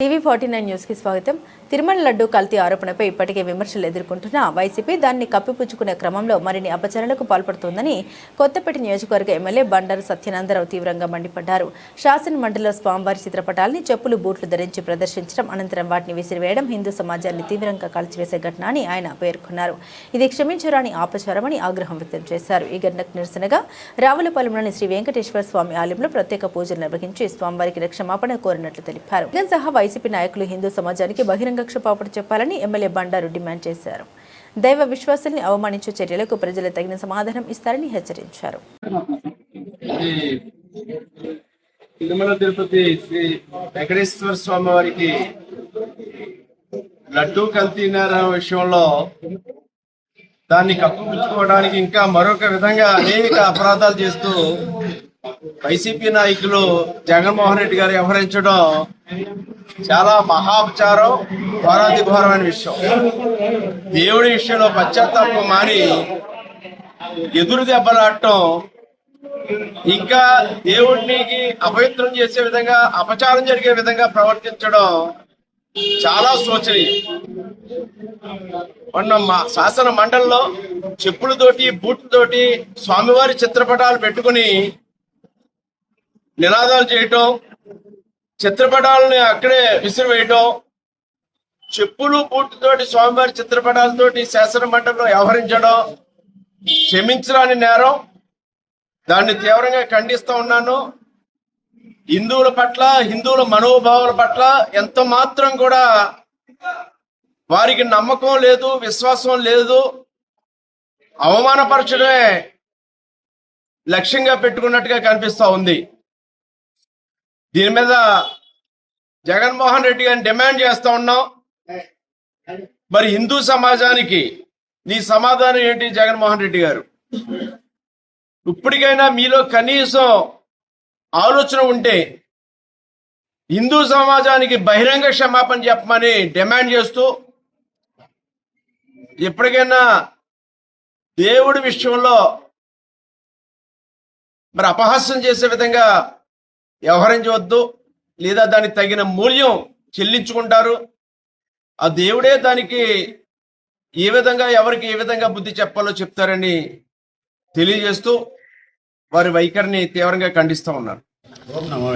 TV49 news కి స్వాగతం. తిరుమల లడ్డు కల్తీ ఆరోపణపై ఇప్పటికే విమర్శలు ఎదుర్కొంటున్న వైసీపీ దాన్ని కప్పిపుచ్చుకునే క్రమంలో మరిన్ని అపచారాలకు పాల్పడుతోందని కొత్తపేట నియోజకవర్గ ఎమ్మెల్యే బండారు సత్యనందరావు తీవ్రంగా మండిపడ్డారు. శాసన మండలిలో స్వామివారి చిత్రపటాలని చెప్పులు బూట్లు ధరించి ప్రదర్శించడం, అనంతరం వాటిని విసిరివేయడం హిందూ సమాజాన్ని తీవ్రంగా కలిచివేసే ఘటన అని ఆయన పేర్కొన్నారు. ఇది క్షమించరాని అపచారమని ఆగ్రహం వ్యక్తం చేశారు. ఈ ఘటనకు నిరసనగా రావులపాలెంలోని శ్రీ వెంకటేశ్వర స్వామి ఆలయంలో ప్రత్యేక పూజలు నిర్వహించి స్వామివారికి క్షమాపణ కోరినట్లు తెలిపారు. వైసీపీ నాయకులు హిందూ సమాజానికి బహిరంగ క్షమాపణ చెప్పాలని ఎమ్మెల్యే బండారు డిమాండ్ చేశారు. దైవ విశ్వాసాన్ని అవమానించే చర్యలకు ప్రజలు తగిన సమాధానం ఇస్తారని హెచ్చరించారు. తిరుమల తిరుపతి శ్రీ వెంకటేశ్వర స్వామి వారికి లడ్డూ కల్తీ విషయంలో దాన్ని కప్పుపుచ్చుకోవడానికి ఇంకా మరొక విధంగా అనేక అపరాధాలు చేస్తూ వైసీపీ నాయకులు జగన్మోహన్ రెడ్డి గారు వ్యవహరించడం చాలా మహాపచారం, ఘోరాతిఘోరమైన విషయం. దేవుడి విషయంలో పశ్చాత్తాపం మాని ఎదురు దెబ్బలాడటం, ఇంకా దేవుడికి అపవిత్రం చేసే విధంగా, అపచారం జరిగే విధంగా ప్రవర్తించడం చాలా శోచనీయం. మొన్న శాసన మండలిలో చెప్పులతోటి బూట్లతోటి స్వామివారి చిత్రపటాలు పెట్టుకుని నినాదాలు చేయటం, చిత్రపటాలని అక్కడే విసిరివేయటం, చెప్పులు బూట్లతోటి స్వామివారి చిత్రపటాలతోటి శాసన మండలిలో వ్యవహరించడం క్షమించరాని నేరం. దాన్ని తీవ్రంగా ఖండిస్తూ ఉన్నాను. హిందువుల పట్ల, హిందువుల మనోభావాల పట్ల ఎంత మాత్రం కూడా వారికి నమ్మకం లేదు, విశ్వాసం లేదు. అవమానపరచడమే లక్ష్యంగా పెట్టుకున్నట్టుగా కనిపిస్తూ ఉంది. దీని మీద జగన్మోహన్ రెడ్డి గారిని డిమాండ్ చేస్తా ఉన్నాం. మరి హిందూ సమాజానికి నీ సమాధానం ఏంటి జగన్మోహన్ రెడ్డి గారు? ఇప్పటికైనా మీలో కనీసం ఆలోచన ఉంటే హిందూ సమాజానికి బహిరంగ క్షమాపణ చెప్పమని డిమాండ్ చేస్తూ, ఎప్పటికైనా దేవుడి విషయంలో మరి అపహాస్యం చేసే విధంగా వ్యవహరించవద్దు, లేదా దానికి తగిన మూల్యం చెల్లించుకుంటారు. ఆ దేవుడే దానికి ఏ విధంగా, ఎవరికి ఏ విధంగా బుద్ధి చెప్పాలో చెప్తారని తెలియజేస్తూ వారి వైఖరిని తీవ్రంగా ఖండిస్తూ ఉన్నారు.